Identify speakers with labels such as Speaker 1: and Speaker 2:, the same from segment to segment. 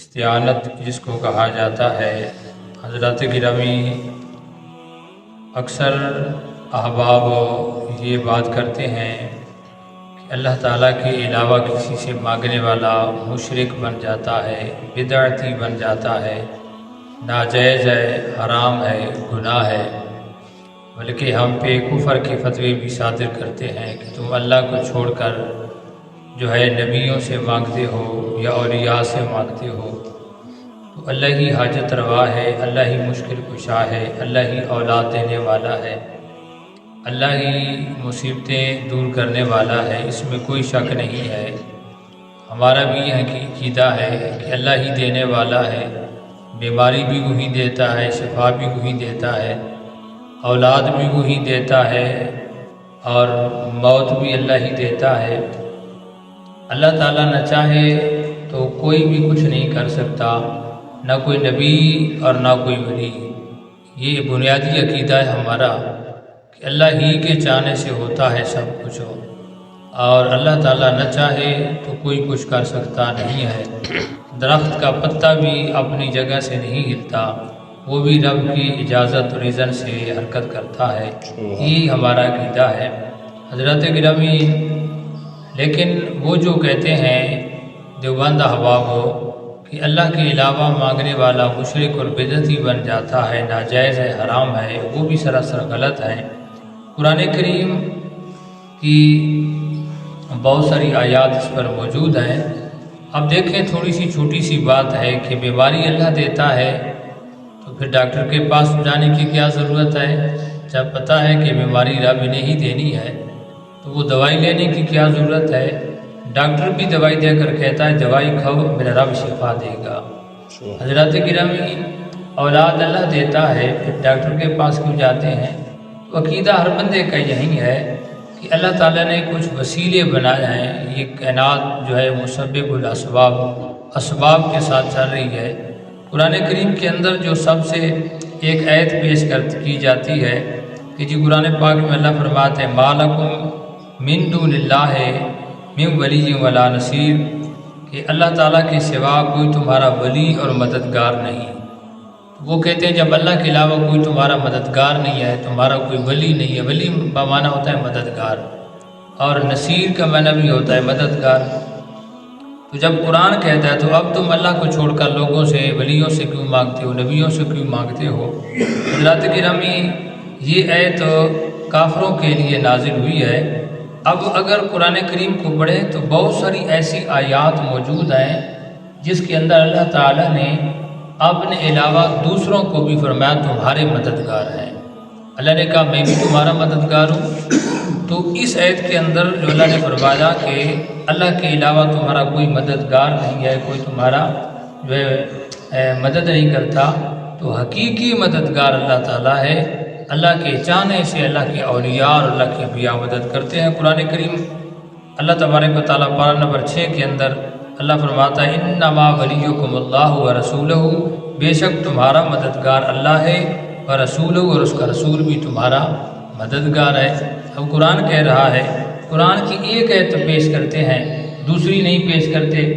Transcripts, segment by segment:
Speaker 1: استعانت جس کو کہا جاتا ہے، حضرات گرامی اکثر احباب یہ بات کرتے ہیں کہ اللہ تعالیٰ کے علاوہ کسی سے مانگنے والا مشرک بن جاتا ہے، بدعتی بن جاتا ہے، ناجائز ہے، حرام ہے، گناہ ہے، بلکہ ہم پہ کفر کے فتوے بھی صادر کرتے ہیں کہ تم اللہ کو چھوڑ کر جو ہے نبیوں سے مانگتے ہو یا اولیاء سے مانگتے ہو، تو اللہ ہی حاجت روا ہے، اللہ ہی مشکل کشا ہے، اللہ ہی اولاد دینے والا ہے، اللہ ہی مصیبتیں دور کرنے والا ہے، اس میں کوئی شک نہیں ہے۔ ہمارا بھی یہ عقیدہ ہے کہ اللہ ہی دینے والا ہے، بیماری بھی وہی دیتا ہے، شفا بھی وہی دیتا ہے، اولاد بھی وہی دیتا ہے، اور موت بھی اللہ ہی دیتا ہے۔ اللہ تعالیٰ نہ چاہے تو کوئی بھی کچھ نہیں کر سکتا، نہ کوئی نبی اور نہ کوئی ولی۔ یہ بنیادی عقیدہ ہے ہمارا کہ اللہ ہی کے چاہنے سے ہوتا ہے سب کچھ، اور اللہ تعالیٰ نہ چاہے تو کوئی کچھ کر سکتا نہیں ہے۔ درخت کا پتا بھی اپنی جگہ سے نہیں ہلتا، وہ بھی رب کی اجازت اور اذن سے حرکت کرتا ہے۔ یہ ہمارا عقیدہ ہے حضرات گرامی۔ لیکن وہ جو کہتے ہیں دیوبند احباب ہو کہ اللہ کے علاوہ مانگنے والا مشرک اور بدعتی بن جاتا ہے، ناجائز ہے، حرام ہے، وہ بھی سراسر غلط ہے۔ قرآن کریم کی بہت ساری آیات اس پر موجود ہیں۔ اب دیکھیں، تھوڑی سی چھوٹی سی بات ہے کہ بیماری اللہ دیتا ہے تو پھر ڈاکٹر کے پاس جانے کی کیا ضرورت ہے؟ جب پتہ ہے کہ بیماری رب نے ہی دینی ہے تو وہ دوائی لینے کی کیا ضرورت ہے؟ ڈاکٹر بھی دوائی دے کر کہتا ہے دوائی کھاؤ، میرا رب شفا دے گا۔ حضرات گرامی، اولاد اللہ دیتا ہے، پھر ڈاکٹر کے پاس کیوں جاتے ہیں؟ تو عقیدہ ہر بندے کا یہی ہے کہ اللہ تعالیٰ نے کچھ وسیلے بنائے ہیں۔ یہ کائنات جو ہے مسبب الاسباب، اسباب کے ساتھ چل رہی ہے۔ قرآن کریم کے اندر جو سب سے ایک آیت پیش کی جاتی ہے کہ جی قرآن پاک میں اللہ فرماتے ہیں ما لکم من دون اللہ من ولی ولا نصیر، کہ اللہ تعالیٰ کے سوا کوئی تمہارا ولی اور مددگار نہیں۔ وہ کہتے ہیں جب اللہ کے علاوہ کوئی تمہارا مددگار نہیں ہے، تمہارا کوئی ولی نہیں ہے، ولی بمعنی ہوتا ہے مددگار، اور نصیر کا معنی بھی ہوتا ہے مددگار۔ تو جب قرآن کہتا ہے تو اب تم اللہ کو چھوڑ کر لوگوں سے، ولیوں سے کیوں مانگتے ہو، نبیوں سے کیوں مانگتے ہو؟ حضرات گرامی، یہ آیت کافروں کے لیے نازل ہوئی ہے۔ اب اگر قرآن کریم کو پڑھیں تو بہت ساری ایسی آیات موجود ہیں جس کے اندر اللہ تعالیٰ نے اپنے علاوہ دوسروں کو بھی فرمایا تمہارے مددگار ہیں۔ اللہ نے کہا میں بھی تمہارا مددگار ہوں۔ تو اس آیت کے اندر جو اللہ نے فرمایا کہ اللہ کے علاوہ تمہارا کوئی مددگار نہیں ہے، کوئی تمہارا جو ہے مدد نہیں کرتا، تو حقیقی مددگار اللہ تعالیٰ ہے۔ اللہ کے چاہنے سے اللہ کے اولیاء اور اللہ کے انبیاء مدد کرتے ہیں۔ قرآن کریم اللہ تبارک و تعالیٰ پارہ نمبر 6 کے اندر اللہ فرماتا ہے انما ولیکم اللہ ورسولہ، بے شک تمہارا مددگار اللہ ہے، ورسولہ، اور اس کا رسول بھی تمہارا مددگار ہے۔ اب قرآن کہہ رہا ہے، قرآن کی ایک آیت پیش کرتے ہیں، دوسری نہیں پیش کرتے۔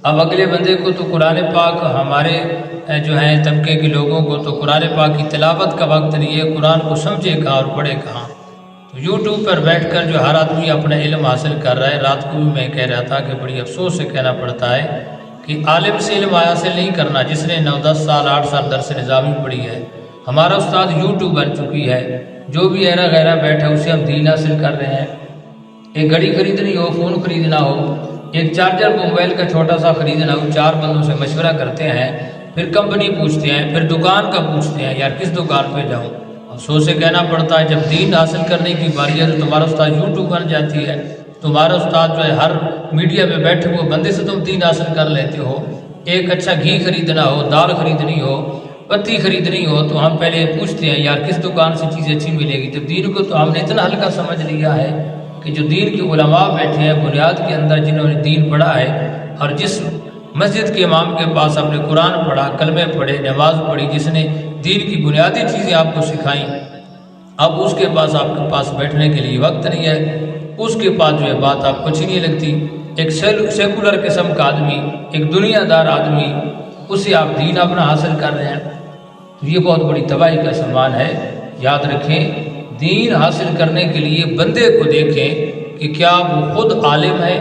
Speaker 1: اب اگلے بندے کو تو قرآن پاک، ہمارے جو ہیں طبقے کے لوگوں کو تو قرآن پاک کی تلاوت کا وقت نہیں ہے، قرآن کو سمجھے کہاں اور پڑھے کہاں۔ تو یوٹیوب پر بیٹھ کر جو ہر آدمی اپنا علم حاصل کر رہا ہے، رات کو بھی میں کہہ رہا تھا کہ بڑی افسوس سے کہنا پڑتا ہے کہ عالم سے علم حاصل نہیں کرنا جس نے 9-10 سال 8 سال درس نظامی پڑھی ہے۔ ہمارا استاد یوٹیوب بن چکی ہے، جو بھی ایرا غیرہ بیٹھا اسے ہم دین حاصل کر رہے ہیں۔ ایک گھڑی خریدنی ہو، فون خریدنا ہو، ایک چارجر موبائل کا چھوٹا سا خریدنا ہو، 4 بندوں سے مشورہ کرتے ہیں، پھر کمپنی پوچھتے ہیں، پھر دکان کا پوچھتے ہیں، یار کس دکان پہ جاؤں؟ افسوس سے کہنا پڑتا ہے جب دین حاصل کرنے کی باری ہے تو تمہارا استاد یوٹیوب بن جاتی ہے، تمہارا استاد جو ہے ہر میڈیا میں بیٹھے ہوئے بندے سے تم دین حاصل کر لیتے ہو۔ ایک اچھا گھی خریدنا ہو، دال خریدنی ہو، پتی خریدنی ہو تو ہم پہلے پوچھتے ہیں یار کس دکان سے چیز اچھی ملے گی۔ تو دین کو تو ہم نے اتنا ہلکا سمجھ لیا ہے کہ جو دین کے علماء بیٹھے ہیں بنیاد کے اندر، جنہوں نے دین پڑھا ہے، اور جس مسجد کے امام کے پاس آپ نے قرآن پڑھا، کلمے پڑھے، نماز پڑھی، جس نے دین کی بنیادی چیزیں آپ کو سکھائیں، اب اس کے پاس آپ کے پاس بیٹھنے کے لیے وقت نہیں ہے، اس کے پاس جو ہے بات آپ کو اچھی نہیں لگتی۔ ایک سیکولر قسم کا آدمی، ایک دنیا دار آدمی، اسے آپ دین اپنا حاصل کر رہے ہیں، تو یہ بہت بڑی تباہی کا سامان ہے۔ یاد رکھیں، دین حاصل کرنے کے لیے بندے کو دیکھیں کہ کیا وہ خود عالم ہے،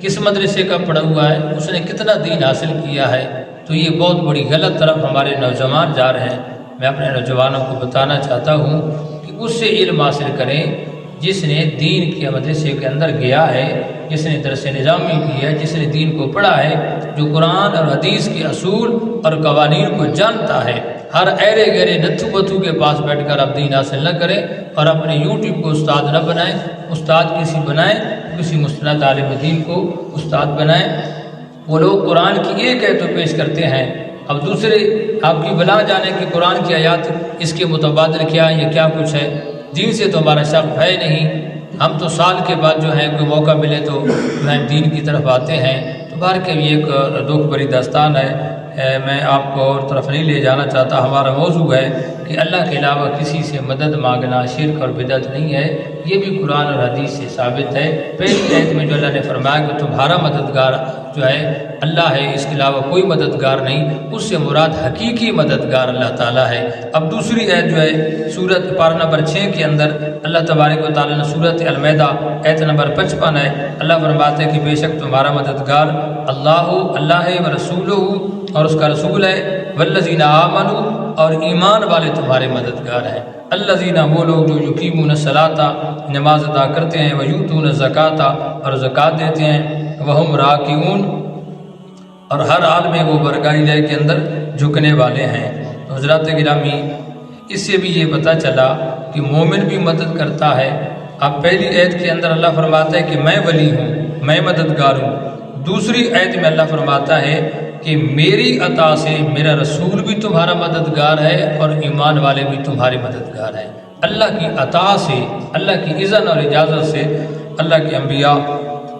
Speaker 1: کس مدرسے کا پڑھا ہوا ہے، اس نے کتنا دین حاصل کیا ہے۔ تو یہ بہت بڑی غلط طرف ہمارے نوجوان جا رہے ہیں۔ میں اپنے نوجوانوں کو بتانا چاہتا ہوں کہ اس سے علم حاصل کریں جس نے دین کے مدرسے کے اندر گیا ہے، جس نے درس نظامی کی ہے، جس نے دین کو پڑھا ہے، جو قرآن اور حدیث کے اصول اور قوانین کو جانتا ہے۔ ہر ایرے گہرے نتھو بتھو کے پاس بیٹھ کر آپ دین حاصل نہ کریں اور اپنے یوٹیوب کو استاد نہ بنائیں۔ استاد کسی بنائیں، کسی مستند عالم دین کو استاد بنائیں۔ وہ لوگ قرآن کی ایک آیت پیش کرتے ہیں، اب دوسرے آپ کی بلا جانے کہ قرآن کی آیات اس کے متبادل کیا ہے، یہ کیا کچھ ہے۔ دین سے تو ہمارا شک ہے نہیں، ہم تو سال کے بعد جو ہے کوئی موقع ملے تو دین کی طرف آتے ہیں۔ تو باہر کے بھی ایک دکھ بری داستان ہے، میں آپ کو اور طرف نہیں لے جانا چاہتا۔ ہمارا موضوع ہے کہ اللہ کے علاوہ کسی سے مدد مانگنا شرک اور بدعت نہیں ہے، یہ بھی قرآن اور حدیث سے ثابت ہے۔ پہلی آیت میں جو اللہ نے فرمایا کہ تمہارا مددگار جو ہے اللہ ہے، اس کے علاوہ کوئی مددگار نہیں، اس سے مراد حقیقی مددگار اللہ تعالیٰ ہے۔ اب دوسری آیت جو ہے سورت پارہ نمبر 6 کے اندر اللہ تبارک و تعالیٰ نے سورت المائدہ آیت نمبر 55 ہے، اللہ فرماتے ہیں کہ بے شک تمہارا مددگار اللہ ہے و رسولہ، اور اس کا رسول ہے، والذین آمنوا، اور ایمان والے تمہارے مددگار ہیں۔ الذین، وہ لوگ جو یقیمون الصلاۃ، نماز ادا کرتے ہیں، ویؤتون الزکاۃ، اور زکوٰۃ دیتے ہیں، وہم راکعون، اور ہر حال میں وہ برگاہی جائے کے اندر جھکنے والے ہیں۔ تو حضرات گرامی، اس سے بھی یہ پتہ چلا کہ مومن بھی مدد کرتا ہے۔ اب پہلی آیت کے اندر اللہ فرماتا ہے کہ میں ولی ہوں، میں مددگار ہوں۔ دوسری آیت میں اللہ فرماتا ہے کہ میری عطا سے میرا رسول بھی تمہارا مددگار ہے اور ایمان والے بھی تمہارے مددگار ہیں۔ اللہ کی عطا سے، اللہ کی اذن اور اجازت سے اللہ کے انبیاء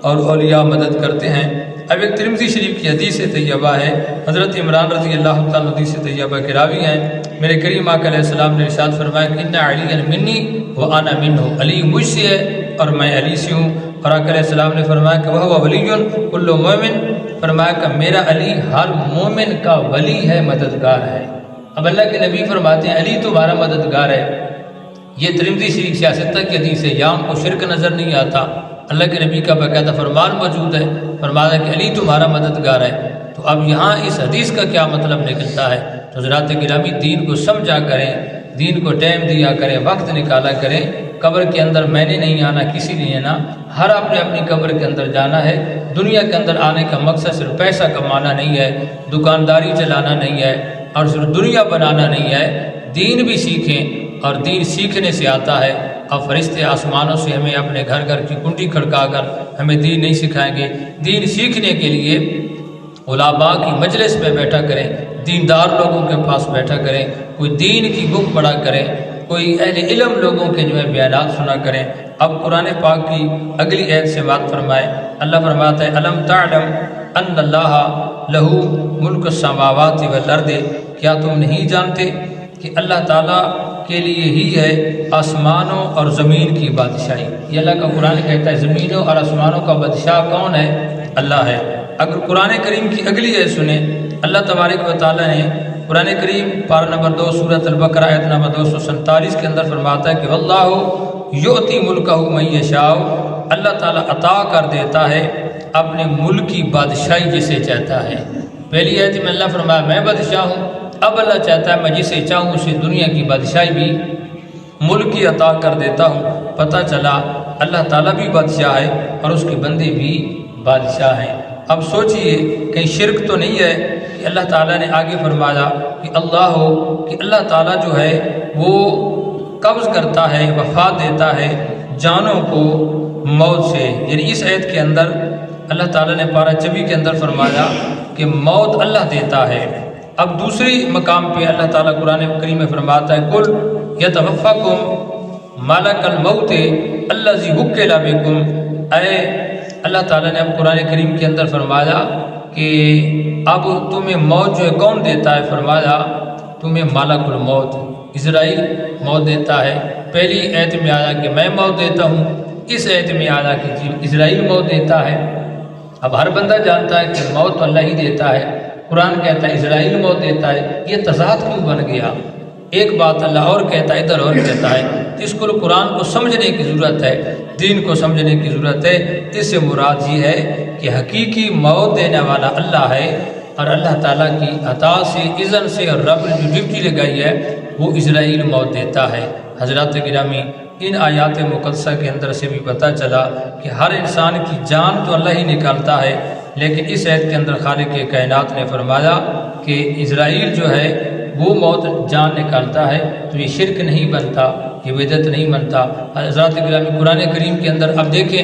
Speaker 1: اور اولیاء مدد کرتے ہیں۔ اب ایک ترمذی شریف کی حدیث طیبہ ہے، حضرت عمران رضی اللہ تعالیٰ حدیث طیبہ کے راوی ہیں۔ میرے کریم آقا علیہ السلام نے ارشاد فرمایا کہ ان علی منی وانا منہ، علی مجھ سے ہے اور میں علی سے ہوں۔ اور آقا علیہ السلام نے فرمایا کہ وہ ولی کل مومن، فرمایا کہ میرا علی ہر مومن کا ولی ہے، مددگار ہے۔ اب اللہ کے نبی فرماتے ہیں علی تمہارا مددگار ہے۔ یہ ترمذی شریف سیاست کی حدیث ہے، یہاں کو شرک نظر نہیں آتا، اللہ کے نبی کا باقاعدہ فرمان موجود ہے، فرمایا کہ علی تمہارا مددگار ہے۔ تو اب یہاں اس حدیث کا کیا مطلب نکلتا ہے؟ تو حضرات گرامی، دین کو سمجھا کریں، دین کو ٹائم دیا کریں، وقت نکالا کریں۔ قبر کے اندر میں نے نہیں آنا، کسی نے آنا، ہر آپ نے اپنی قبر کے اندر جانا ہے۔ دنیا کے اندر آنے کا مقصد صرف پیسہ کمانا نہیں ہے، دکانداری چلانا نہیں ہے، اور صرف دنیا بنانا نہیں ہے۔ دین بھی سیکھیں، اور دین سیکھنے سے آتا ہے۔ اب فرشتے آسمانوں سے ہمیں اپنے گھر گھر کی کنڈی کھڑکا کر ہمیں دین نہیں سکھائیں گے۔ دین سیکھنے کے لیے علماء کی مجلس میں بیٹھا کریں، دیندار لوگوں کے پاس بیٹھا کریں، کوئی دین کی بک پڑھا کریں، کوئی اہل علم لوگوں کے جو ہے بیانات سنا کریں۔ اب قرآن پاک کی اگلی آیت سے بات فرمائے، اللہ فرماتا ہے الم تعلم ان اللہ لہ ملک السماوات والارض، کیا تم نہیں جانتے کہ اللہ تعالیٰ کے لیے ہی ہے آسمانوں اور زمین کی بادشاہی۔ یہ اللہ کا قرآن کہتا ہے زمینوں اور آسمانوں کا بادشاہ کون ہے؟ اللہ ہے۔ اگر قرآن کریم کی اگلی آیت سنیں، اللہ تبارک و تعالیٰ نے قرآن کریم پارہ نمبر 2 سورۃ البقرہ آیت نمبر 247 کے اندر فرماتا ہے کہ واللہ یؤتی ملکہ من یشاء، اللہ تعالیٰ عطا کر دیتا ہے اپنے ملک کی بادشاہی جسے چاہتا ہے۔ پہلی آیت میں اللہ فرمایا میں بادشاہ ہوں، اب اللہ چاہتا ہے میں جسے چاہوں اسے دنیا کی بادشاہی بھی ملک کی عطا کر دیتا ہوں۔ پتہ چلا اللہ تعالیٰ بھی بادشاہ ہے اور اس کے بندے بھی بادشاہ ہیں۔ اب سوچئے کہیں شرک تو نہیں ہے کہ اللہ تعالیٰ نے آگے فرمایا کہ اللہ تعالیٰ جو ہے وہ قبض کرتا ہے، وفات دیتا ہے جانوں کو موت سے۔ یعنی اس آیت کے اندر اللہ تعالیٰ نے پارہ 24 کے اندر فرمایا کہ موت اللہ دیتا ہے۔ اب دوسری مقام پہ اللہ تعالیٰ قرآن کریم میں فرماتا ہے قل یتوفاکم ملک الموت الذی وکل بکم، اے اللہ تعالیٰ نے اب قرآن کریم کے اندر فرمایا کہ اب تمہیں موت جو ہے کون دیتا ہے؟ فرمایا تمہیں ملک الموت اسرائیل موت دیتا ہے۔ پہلی آیت میں آیا کہ میں موت دیتا ہوں، اس آیت میں آیا کہ اسرائیل موت دیتا ہے۔ اب ہر بندہ جانتا ہے کہ موت تو اللہ ہی دیتا ہے، قرآن کہتا ہے اسرائیل موت دیتا ہے، یہ تضاد کیوں بن گیا؟ ایک بات اللہ اور کہتا ہے، ادھر اور کہتا ہے۔ تو اس کو قرآن کو سمجھنے کی ضرورت ہے، دین کو سمجھنے کی ضرورت ہے۔ اس سے مراد یہ ہے کہ حقیقی موت دینے والا اللہ ہے، اور اللہ تعالیٰ کی عطا سے، اذن سے، اور رب نے جو ڈیوٹی لگائی ہے وہ اسرائیل موت دیتا ہے۔ حضرات گرامی، ان آیات مقدسہ کے اندر سے بھی پتہ چلا کہ ہر انسان کی جان تو اللہ ہی نکالتا ہے، لیکن اس آیت کے اندر خالق کائنات نے فرمایا کہ اسرائیل جو ہے وہ موت جان نکالتا ہے، تو یہ شرک نہیں بنتا، یہ بدعت نہیں بنتا۔ حضرات گرامی، قرآن کریم کے اندر اب دیکھیں،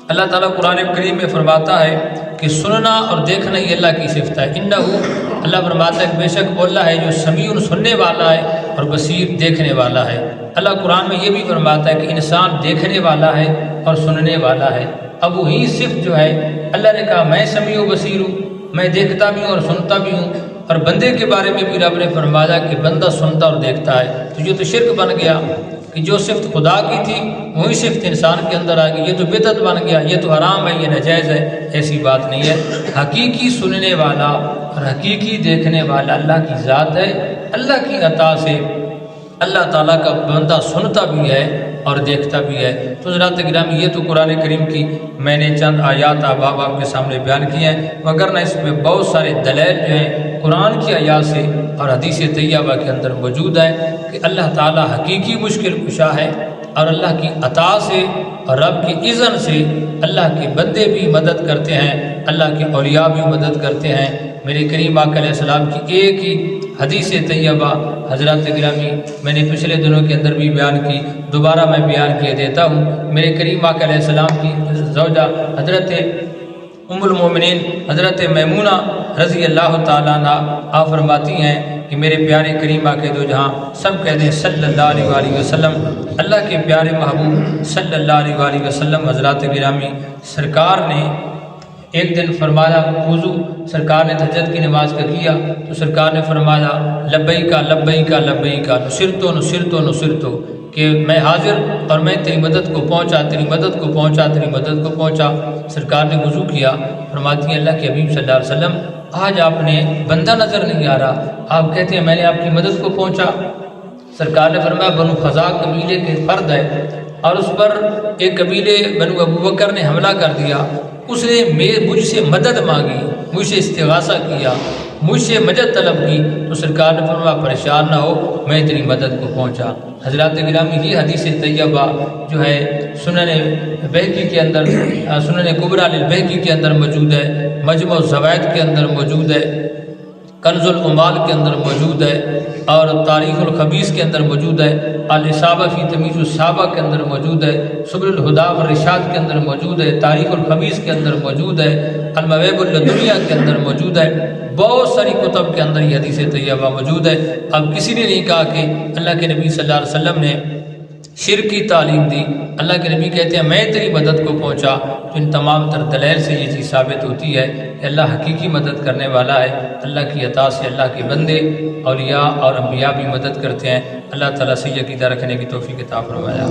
Speaker 1: اللہ تعالیٰ قرآن کریم میں فرماتا ہے کہ سننا اور دیکھنا یہ اللہ کی صفت ہے۔ انہو، اللہ فرماتا ہے کہ بے شک وہ اللہ ہے جو سمیع سننے والا ہے اور بصیر دیکھنے والا ہے۔ اللہ قرآن میں یہ بھی فرماتا ہے کہ انسان دیکھنے والا ہے اور سننے والا ہے۔ اب وہی صفت جو ہے، اللہ نے کہا میں سمیع و بصیر ہوں، میں دیکھتا بھی ہوں اور سنتا بھی ہوں، اور بندے کے بارے میں بھی رب نے فرمایا کہ بندہ سنتا اور دیکھتا ہے۔ تو یہ تو شرک بن گیا کہ جو صفت خدا کی تھی وہی صفت انسان کے اندر آ گئی، یہ تو بدعت بن گیا، یہ تو حرام ہے، یہ ناجائز ہے۔ ایسی بات نہیں ہے۔ حقیقی سننے والا اور حقیقی دیکھنے والا اللہ کی ذات ہے۔ اللہ کی عطا سے اللہ تعالیٰ کا بندہ سنتا بھی ہے اور دیکھتا بھی ہے۔ تو حضرات گرامی، یہ تو قرآن کریم کی میں نے چند آیات آپ کے سامنے بیان کی ہیں، مگر نہ اس میں بہت سارے دلائل جو ہیں قرآن کی آیات سے اور حدیث طیبہ کے اندر موجود ہے کہ اللہ تعالیٰ حقیقی مشکل کشا ہے، اور اللہ کی عطا سے اور رب کی اذن سے اللہ کے بندے بھی مدد کرتے ہیں، اللہ کے اولیاء بھی مدد کرتے ہیں۔ میرے کریم آقا علیہ السلام کی ایک ہی حدیث طیبہ حضرات گرامی میں نے پچھلے دنوں کے اندر بھی بیان کی، دوبارہ میں بیان کیے دیتا ہوں۔ میرے کریم آقا علیہ السلام کی زوجہ حضرت ام المومنین حضرت میمونہ رضی اللہ تعالیٰ عنہ آپ فرماتی ہیں کہ میرے پیارے کریم آقا دو جہاں سب کہتے ہیں صلی اللہ علیہ وآلہ وسلم، اللہ کے پیارے محبوب صلی اللہ علیہ وآلہ وسلم حضرات گرامی سرکار نے ایک دن فرمایا، وضو سرکار نے تہجد کی نماز کا کیا تو سرکار نے فرمایا لبیکا لبیکا لبیکا نصرتو نصرتو نصرتو، کہ میں حاضر اور میں تیری مدد کو پہنچا، تیری مدد کو پہنچا، تیری مدد کو پہنچا۔ سرکار نے وضو کیا، فرماتی ہیں اللہ کے حبیب صلی اللہ علیہ وسلم آج آپ نے بندہ نظر نہیں آ رہا، آپ کہتے ہیں میں نے آپ کی مدد کو پہنچا۔ سرکار نے فرمایا بنو خزاع قبیلے کے فرد ہے، اور اس پر ایک قبیلے بنو ابو بکر نے حملہ کر دیا، اس نے مجھ سے مدد مانگی، مجھ سے استغاثہ کیا، مجھ سے مدد طلب کی، تو سرکار نے فرمایا پریشان نہ ہو، میں تیری مدد کو پہنچا۔ حضرات گرامی، یہ حدیث طیبہ جو ہے سنن بہقی کے اندر، سنن کبریٰ للبہقی کے اندر موجود ہے، مجمع الزوائد کے اندر موجود ہے، کنز العمال کے اندر موجود ہے، اور تاریخ الخبیث کے اندر موجود ہے، الاصابہ فی تمیز الصحابہ کے اندر موجود ہے، سبل الہدیٰ والرشاد کے اندر موجود ہے، تاریخ الخبیث کے اندر موجود ہے، المواہب اللدنیہ کے اندر موجود ہے، بہت ساری کتب کے اندر یہ حدیث طیبہ موجود ہے۔ اب کسی نے نہیں کہا کہ اللہ کے نبی صلی اللہ علیہ وسلم نے شرک کی تعلیم دی، اللہ کے نبی کہتے ہیں میں تیری مدد کو پہنچا۔ تو ان تمام تر دلائل سے یہ چیز ثابت ہوتی ہے کہ اللہ حقیقی مدد کرنے والا ہے۔ اللہ کی عطا سے اللہ کے بندے اولیاء اور انبیاء بھی مدد کرتے ہیں۔ اللہ تعالیٰ سے یقین رکھنے کی توفیق عطا فرمایا۔